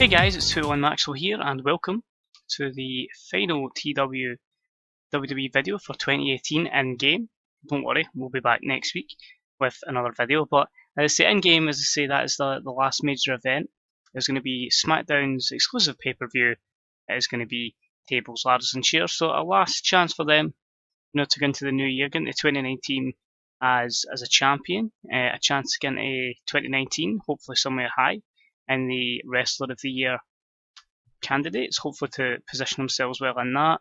Hey guys, it's 201 Maxwell here and welcome to the final TW WWE video for 2018 in-game. Don't worry, we'll be back next week with another video, but as I say, in-game, as I say, that is the last major event. It's going to be Smackdown's exclusive pay-per-view. It is going to be tables, ladders and chairs, so a last chance for them, to go into the new year, get into 2019 as a champion, a chance to get into 2019, hopefully somewhere high in the Wrestler of the Year candidates, hopefully to position themselves well in that,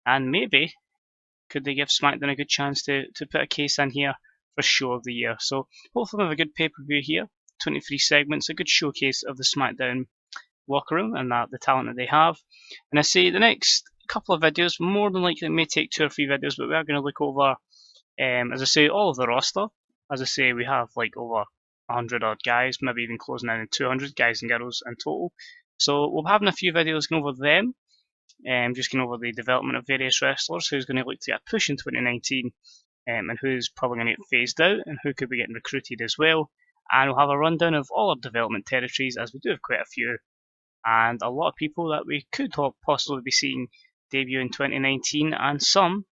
and maybe could they give SmackDown a good chance to put a case in here for Show of the Year. So hopefully we have a good pay-per-view here, 23 segments, a good showcase of the SmackDown locker room and the talent that they have. And I say the next couple of videos, more than likely it may take 2 or 3 videos, but we are going to look over, as I say, all of the roster. As I say, we have like over 100 odd guys, maybe even closing in 200 guys and girls in total. So we'll be having a few videos going over them, just going over the development of various wrestlers, who's going to look to get a push in 2019, and who's probably going to get phased out, and who could be getting recruited as well. And we'll have a rundown of all our development territories, as we do have quite a few, and a lot of people that we could possibly be seeing debut in 2019, and some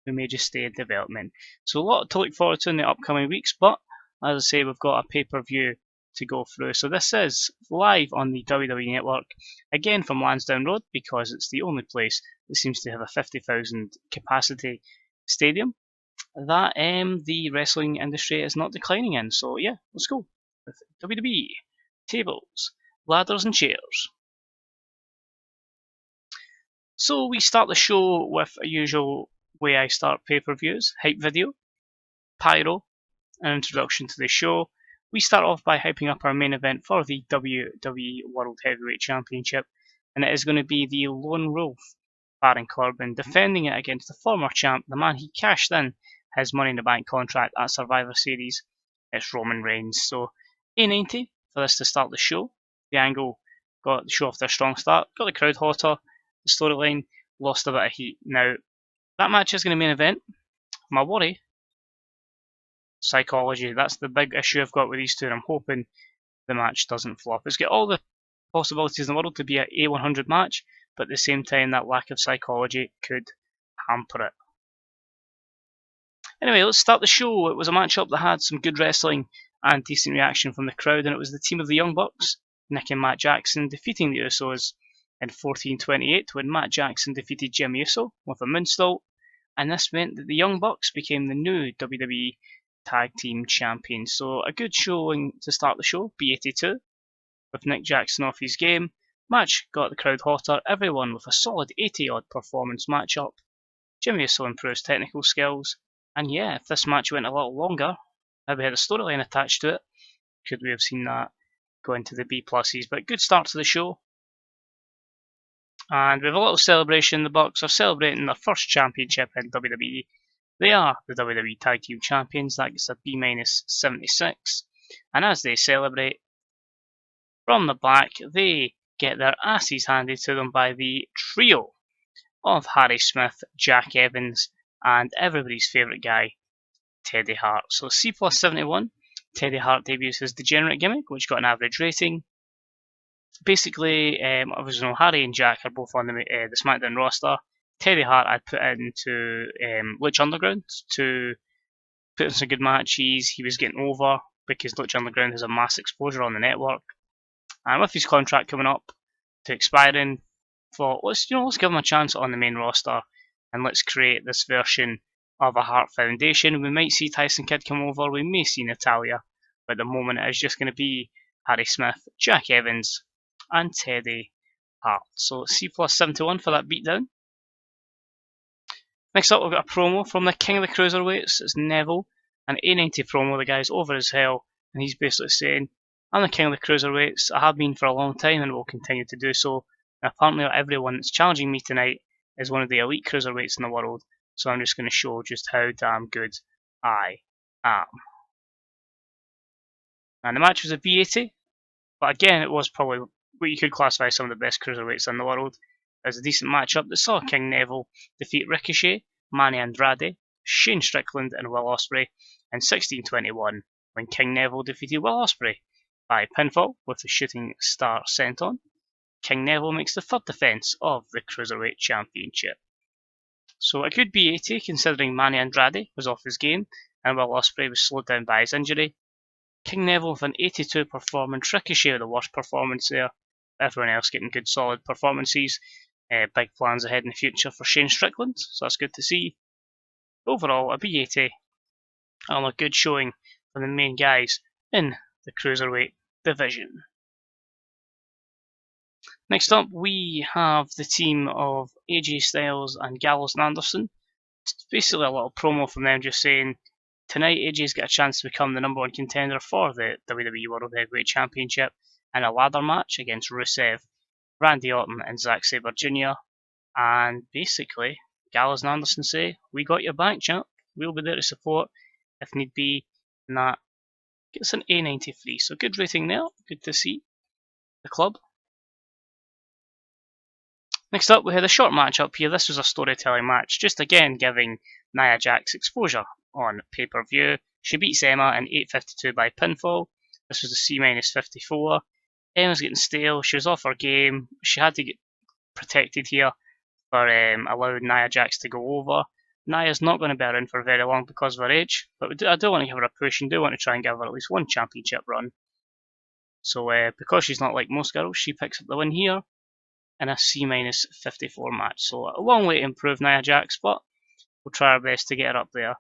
who may just stay in development. So a lot to look forward to in the upcoming weeks, but as I say, we've got a pay-per-view to go through. So this is live on the WWE Network, again from Lansdowne Road, because it's the only place that seems to have a 50,000 capacity stadium that the wrestling industry is not declining in. So yeah, let's go with WWE tables, ladders and chairs. So we start the show with a usual way I start pay-per-views: hype video, pyro, an introduction to the show. We start off by hyping up our main event for the WWE World Heavyweight Championship, and it is going to be the Lone Wolf, Baron Corbin, defending it against the former champ, the man he cashed in his Money in the Bank contract at Survivor Series. It's Roman Reigns. So A90 for this to start the show. The angle got the show off to a strong start, got the crowd hotter, the storyline lost a bit of heat. Now, that match is going to be an event. My worry, psychology. That's the big issue I've got with these two, and I'm hoping the match doesn't flop. It's got all the possibilities in the world to be an A100 match, but at the same time, that lack of psychology could hamper it. Anyway, let's start the show. It was a matchup that had some good wrestling and decent reaction from the crowd, and it was the team of the Young Bucks, Nick and Matt Jackson, defeating the Usos in 14:28 when Matt Jackson defeated Jimmy Uso with a moonsault, and this meant that the Young Bucks became the new WWE Tag Team Champions. So a good showing to start the show, B82, with Nick Jackson off his game. Match got the crowd hotter, everyone with a solid 80 odd performance matchup. Jimmy Uso improves technical skills, and yeah, if this match went a little longer, maybe had a storyline attached to it, could we have seen that go into the B pluses. But good start to the show. And we have a little celebration. The Bucks are celebrating their first championship in WWE. They are the WWE Tag Team Champions. That gets a B-76. And as they celebrate, from the back, they get their asses handed to them by the trio of Harry Smith, Jack Evans, and everybody's favourite guy, Teddy Hart. So C plus 71, Teddy Hart debuts his degenerate gimmick, which got an average rating. Basically, obviously, Harry and Jack are both on the SmackDown roster. Teddy Hart I'd put into Lucha Underground to put in some good matches. He was getting over because Lucha Underground has a mass exposure on the network. And with his contract coming up to expiring, thought let's give him a chance on the main roster and let's create this version of a Hart Foundation. We might see Tyson Kidd come over, we may see Natalya, but at the moment it is just going to be Harry Smith, Jack Evans, and Teddy Hart. So C plus 71 for that beatdown. Next up, we've got a promo from the King of the Cruiserweights. It's Neville, an A90 promo. The guy's over as hell, and he's basically saying, I'm the King of the Cruiserweights. I have been for a long time and will continue to do so. And apparently everyone that's challenging me tonight is one of the elite cruiserweights in the world, so I'm just going to show just how damn good I am. And the match was a B80, but again, it was probably what you could classify as some of the best cruiserweights in the world. It was a decent matchup that saw King Neville defeat Ricochet, Manny Andrade, Shane Strickland, and Will Ospreay in 16:21 when King Neville defeated Will Ospreay by pinfall with the shooting star senton. King Neville makes the third defence of the Cruiserweight Championship. So a good B80 considering Manny Andrade was off his game and Will Ospreay was slowed down by his injury. King Neville with an 82 performance, Ricochet with the worst performance there. Everyone else getting good solid performances. Big plans ahead in the future for Shane Strickland, so that's good to see. Overall, a B80 and a good showing from the main guys in the Cruiserweight division. Next up, we have the team of AJ Styles and Gallows and Anderson. It's basically a little promo from them just saying, tonight AJ's got a chance to become the #1 contender for the WWE World Heavyweight Championship in a ladder match against Rusev, Randy Orton and Zack Sabre Jr. And basically, Gallows and Anderson say, we got your back, champ. We'll be there to support if need be. And that gets an A93. So good rating there. Good to see the club. Next up, we had a short match up here. This was a storytelling match, just again giving Nia Jax exposure on pay-per-view. She beats Emma in 8:52 by pinfall. This was the C-54. Emma's getting stale. She was off her game. She had to get protected here for allowing Nia Jax to go over. Nia's not going to be around for very long because of her age, but I do want to give her a push and do want to try and give her at least one championship run. So because she's not like most girls, she picks up the win here in a C-54 match. So a long way to improve Nia Jax, but we'll try our best to get her up there.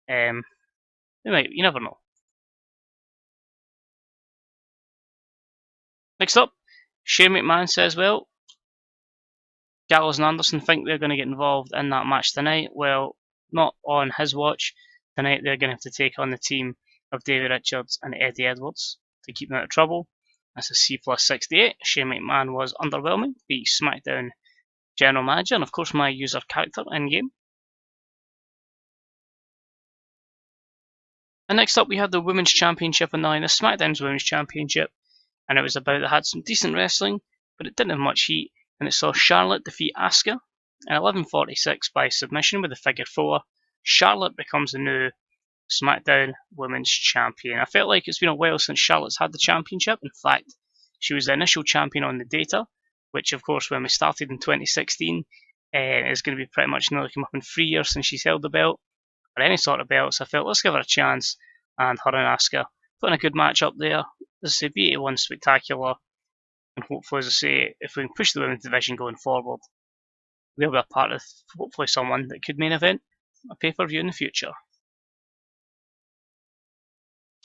You never know. Next up, Shane McMahon says, well, Gallows and Anderson think they're going to get involved in that match tonight. Well, not on his watch. Tonight they're going to have to take on the team of Davey Richards and Eddie Edwards to keep them out of trouble. That's a C+68. Shane McMahon was underwhelming. The Smackdown general manager, and of course my user character in game. And next up we had the Women's Championship on the line, the SmackDown's Women's Championship, and it was about that had some decent wrestling, but it didn't have much heat, and it saw Charlotte defeat Asuka in 11:46 by submission with a figure 4. Charlotte becomes the new SmackDown Women's Champion. I felt like it's been a while since Charlotte's had the championship. In fact, she was the initial champion on the data, which of course when we started in 2016 is going to be pretty much nearly come up in 3 years since she's held the belt, or any sort of belt, so I felt let's give her a chance, and her and Asuka putting a good match up there. As I say, B81 spectacular, and hopefully, as I say, if we can push the women's division going forward, they'll be a part of hopefully someone that could main event a pay-per-view in the future.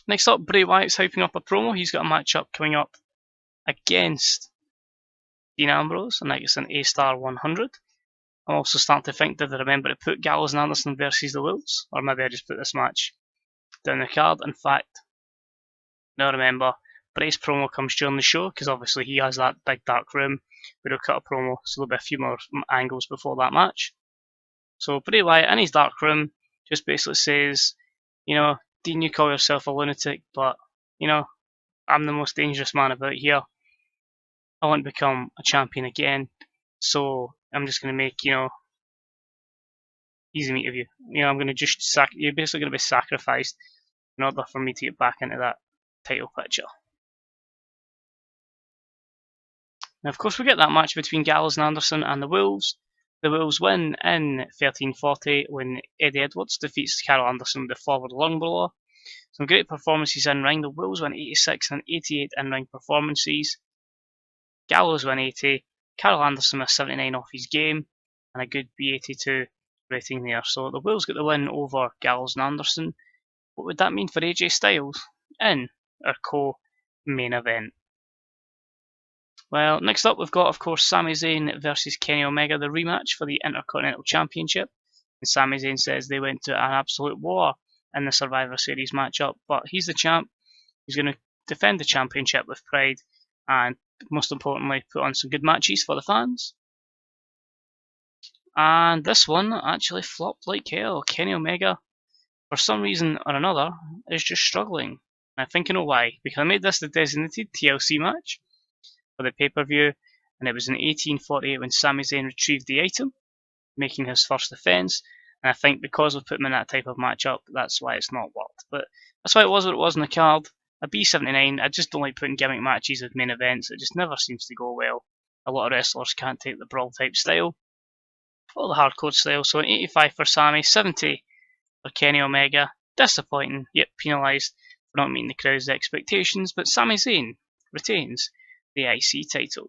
Next up, Bray Wyatt's hyping up a promo. He's got a match up coming up against Dean Ambrose, and that gets an A-star 100. I'm also starting to think, did I remember to put Gallows and Anderson versus the Wolves? Or maybe I just put this match down the card. In fact, now I remember, Bray's promo comes during the show, because obviously he has that big dark room where he'll cut a promo, so there'll be a few more angles before that match. So Bray Wyatt in his dark room just basically says, Dean, you call yourself a lunatic, but, I'm the most dangerous man about here. I want to become a champion again, so I'm just going to make, easy meat of you. I'm going to just you're basically going to be sacrificed in order for me to get back into that title picture. Now, of course, we get that match between Gallows and Anderson and the Wolves. The Wolves win in 13:40 when Eddie Edwards defeats Carl Anderson with the forward lung blower. Some great performances in ring. The Wolves win 86 and 88 in ring performances. Gallows win 80. Carl Anderson with 79 off his game, and a good B82 rating there. So the Wolves get the win over Gallows and Anderson. What would that mean for AJ Styles in our co-main event? Well, next up we've got, of course, Sami Zayn versus Kenny Omega, the rematch for the Intercontinental Championship. And Sami Zayn says they went to an absolute war in the Survivor Series matchup, but he's the champ. He's going to defend the championship with pride, and most importantly, put on some good matches for the fans. And this one actually flopped like hell. Kenny Omega, for some reason or another, is just struggling. And I think I know why. Because I made this the designated TLC match for the pay-per-view, and it was in 18:48 when Sami Zayn retrieved the item, making his first defence. And I think because we've put him in that type of matchup, that's why it's not worked. But that's why it was what it was on the card. A B79, I just don't like putting gimmick matches with main events. It just never seems to go well. a lot of wrestlers can't take the brawl type style or the hardcore style. So an 85 for Sami, 70 for Kenny Omega. Disappointing, yet penalised for not meeting the crowd's expectations, but Sami Zayn retains the IC title.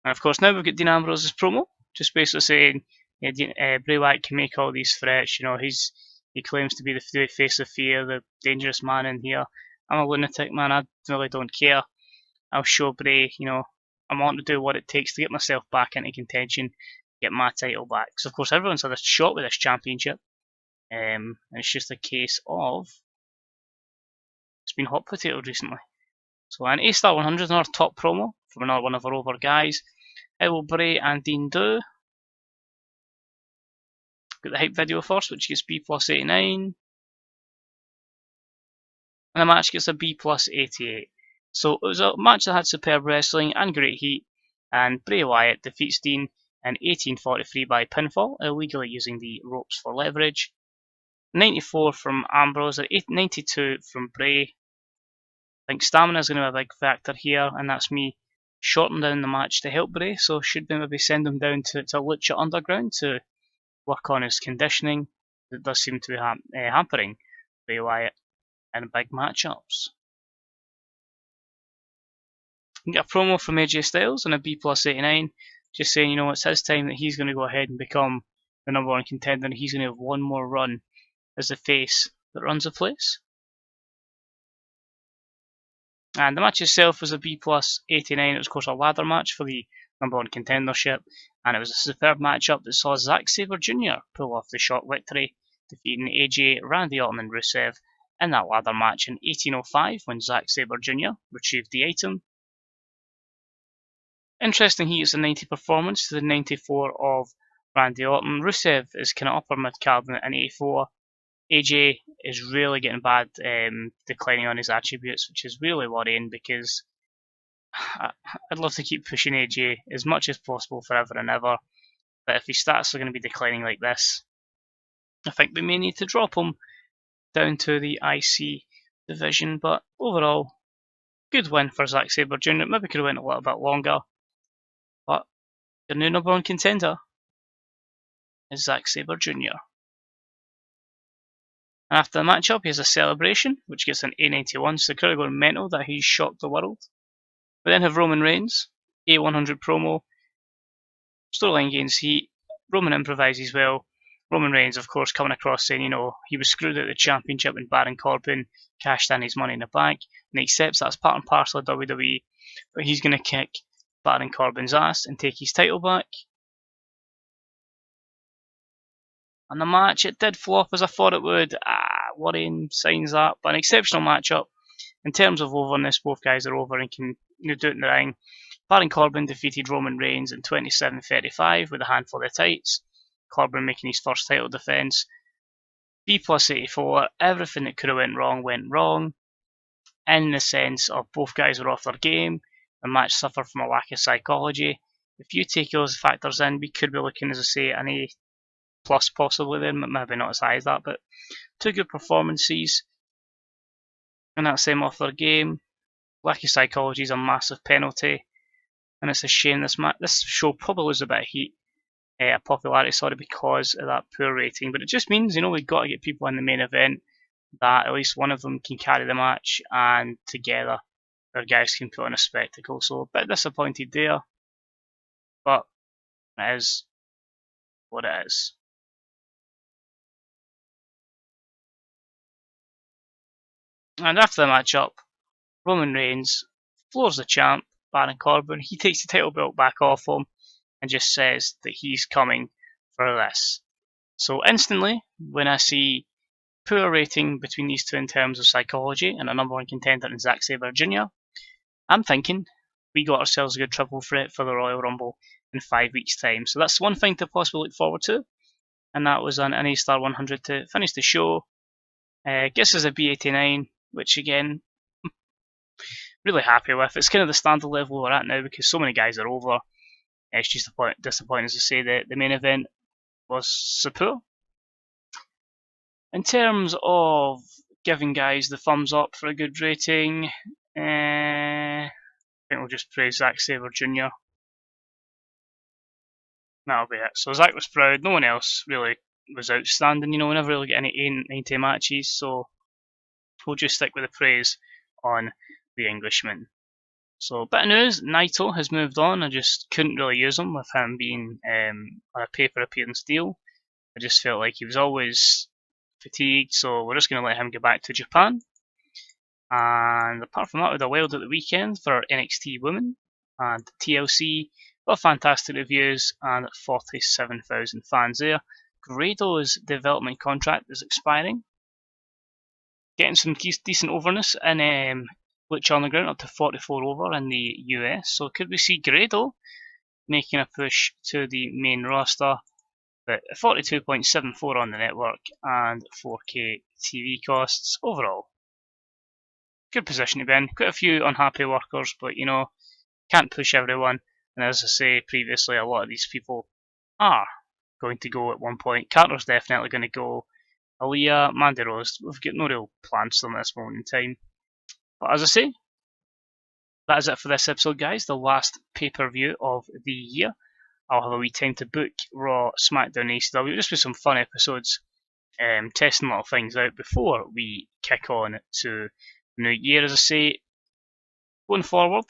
And of course, now we've got Dean Ambrose's promo, just basically saying Bray Wyatt can make all these threats. You know, he claims to be the face of fear, the dangerous man in here. I'm a lunatic, man. I really don't care. I'll show Bray, you know, I want to do what it takes to get myself back into contention, get my title back. Because of course, everyone's had a shot with this championship. And it's just a case of it's been hot potatoed recently. So an A-Star 100 is another top promo from another one of our over guys. How will Bray and Dean do? Got the hype video first, which gets B plus 89. And the match gets a B plus 88. So it was a match that had superb wrestling and great heat. And Bray Wyatt defeats Dean in 1843 by pinfall, illegally using the ropes for leverage. 94 from Ambrose, 92 from Bray. I think stamina is going to be a big factor here, and that's me shortening down the match to help Bray. So should we maybe send him down to Lucha Underground to work on his conditioning? That does seem to be hampering Bray Wyatt in big matchups. You get a promo from AJ Styles and a B plus 89, just saying, you know, it's his time that he's going to go ahead and become the #1 contender, and he's going to have one more run as the face that runs the place. And the match itself was a B plus 89. It was, of course, a ladder match for the #1 contendership, and it was a superb matchup that saw Zack Sabre Jr. pull off the shock victory, defeating AJ, Randy Orton, and Rusev in that ladder match in 1805 when Zack Sabre Jr. retrieved the item. Interesting, he gets a 90 performance to the 94 of Randy Orton. Rusev is kind of upper mid card in 84. AJ is really getting bad, declining on his attributes, which is really worrying because I'd love to keep pushing AJ as much as possible forever and ever. But if his stats are going to be declining like this, I think we may need to drop him down to the IC division. But overall, good win for Zack Sabre Jr. Maybe could have went a little bit longer. But the new #1 contender is Zack Sabre Jr. And after the matchup, he has a celebration, which gets an A91, so the crowd are going mental that he's shocked the world. We then have Roman Reigns, A100 promo. Storyline gains heat. Roman improvises well. Roman Reigns, of course, coming across saying, you know, he was screwed out of the championship when Baron Corbin cashed in his Money in the Bank, and he accepts that's part and parcel of WWE, but he's going to kick Baron Corbin's ass and take his title back. And the match, it did flop as I thought it would. Worrying signs that, but an exceptional matchup. In terms of overness, both guys are over and can do it in the ring. Baron Corbin defeated Roman Reigns in 27:35 with a handful of tights. Corbin making his first title defence. B plus 84, everything that could have went wrong. In the sense of both guys were off their game. The match suffered from a lack of psychology. If you take those factors in, we could be looking, as I say, an A plus possibly then, maybe not as high as that, but two good performances, and that's them off their game. Lack of psychology is a massive penalty, and it's a shame this show probably loses a bit of heat, popularity, because of that poor rating. But it just means, you know, we've got to get people in the main event that at least one of them can carry the match, and together our guys can put on a spectacle. So a bit disappointed there, but it is what it is. And after the matchup, Roman Reigns floors the champ, Baron Corbin. He takes the title belt back off him and just says that he's coming for this. So instantly, when I see poor rating between these two in terms of psychology and a #1 contender in Zack Sabre Jr., I'm thinking we got ourselves a good triple threat for the Royal Rumble in 5 weeks' time. So that's one thing to possibly look forward to. And that was an A-Star 100 to finish the show. Gets us a B89, which again, really happy with. It's kind of the standard level we're at now because so many guys are over. It's just disappointing to say that the main event was superb. In terms of giving guys the thumbs up for a good rating, think we'll just praise Zack Sabre Jr. That'll be it. So Zack was proud. No one else really was outstanding. You know, we never really get any 90 matches, so we'll just stick with the praise on the Englishman. So, bit of news, Naito has moved on. I just couldn't really use him with him being on a pay-per appearance deal. I just felt like he was always fatigued, so we're just going to let him go back to Japan. And apart from that, we had a wild at the weekend for our NXT women and TLC. Got fantastic reviews and 47,000 fans there. Grado's development contract is expiring. Getting some decent overness in Lucha Underground, up to 44 over in the US. So could we see Grado making a push to the main roster? But 42.74 on the network and 4K TV costs overall. Good position to be in. Quite a few unhappy workers, but you know, can't push everyone. And as I say previously, a lot of these people are going to go at one point. Carter's definitely going to go. Aaliyah, Mandy Rose, we've got no real plans for them at this moment in time. But as I say, that is it for this episode, guys. The last pay-per-view of the year. I'll have a wee time to book Raw, SmackDown, ACW, just with some fun episodes, testing little things out before we kick on to the new year. As I say, going forward,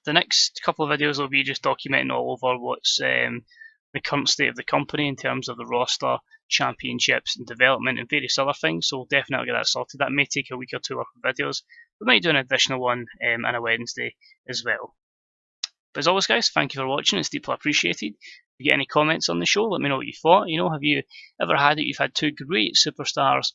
the next couple of videos will be just documenting all over what's the current state of the company in terms of the roster, championships, and development, and various other things. So we'll definitely get that sorted. That may take a week or two worth of videos. We might do an additional one on a Wednesday as well. But as always, guys, thank you for watching. It's deeply appreciated. If you get any comments on the show, let me know what you thought. You know, have you ever had it? You've had two great superstars,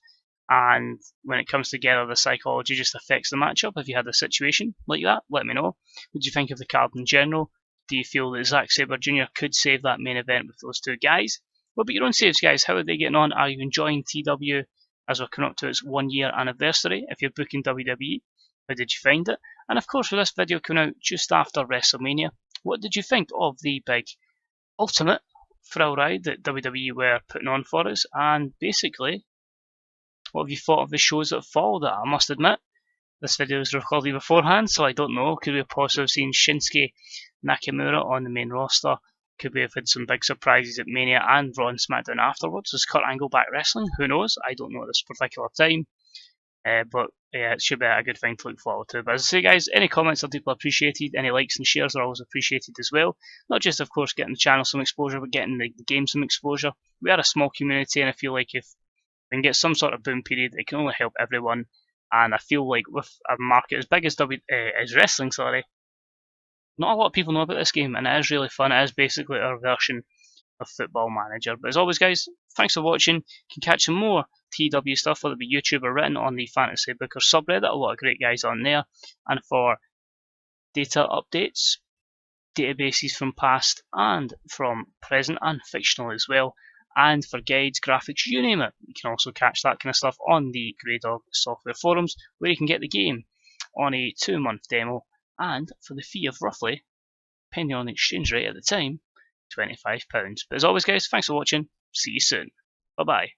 and when it comes together, the psychology just affects the matchup. Have you had a situation like that? Let me know. What do you think of the card in general? Do you feel that Zack Sabre Jr. could save that main event with those two guys? What about your own saves, guys? How are they getting on? Are you enjoying TW as we're coming up to its 1 year anniversary? If you're booking WWE, how did you find it? And of course, with this video coming out just after WrestleMania, what did you think of the big ultimate thrill ride that WWE were putting on for us? And basically, what have you thought of the shows that followed it? I must admit, this video was recorded beforehand, so I don't know. Could we have possibly seen Shinsuke Nakamura on the main roster? Could we have had some big surprises at Mania and Raw and SmackDown afterwards? Is Kurt Angle back wrestling? Who knows? I don't know at this particular time. But yeah, it should be a good thing to look forward to. But as I say, guys, any comments are deeply appreciated. Any likes and shares are always appreciated as well. Not just, of course, getting the channel some exposure, but getting the game some exposure. We are a small community, and I feel like if we can get some sort of boom period, it can only help everyone. And I feel like with a market as big as wrestling, not a lot of people know about this game, and it is really fun. It is basically our version of Football Manager. But as always, guys, thanks for watching. You can catch some more TW stuff, whether it be YouTube or written on the Fantasy Booker subreddit. A lot of great guys on there. And for data updates, databases from past and from present and fictional as well. And for guides, graphics, you name it. You can also catch that kind of stuff on the Grey Dog software forums, where you can get the game on a 2-month demo, and for the fee of roughly, depending on the exchange rate at the time, £25. But as always, guys, thanks for watching. See you soon. Bye bye.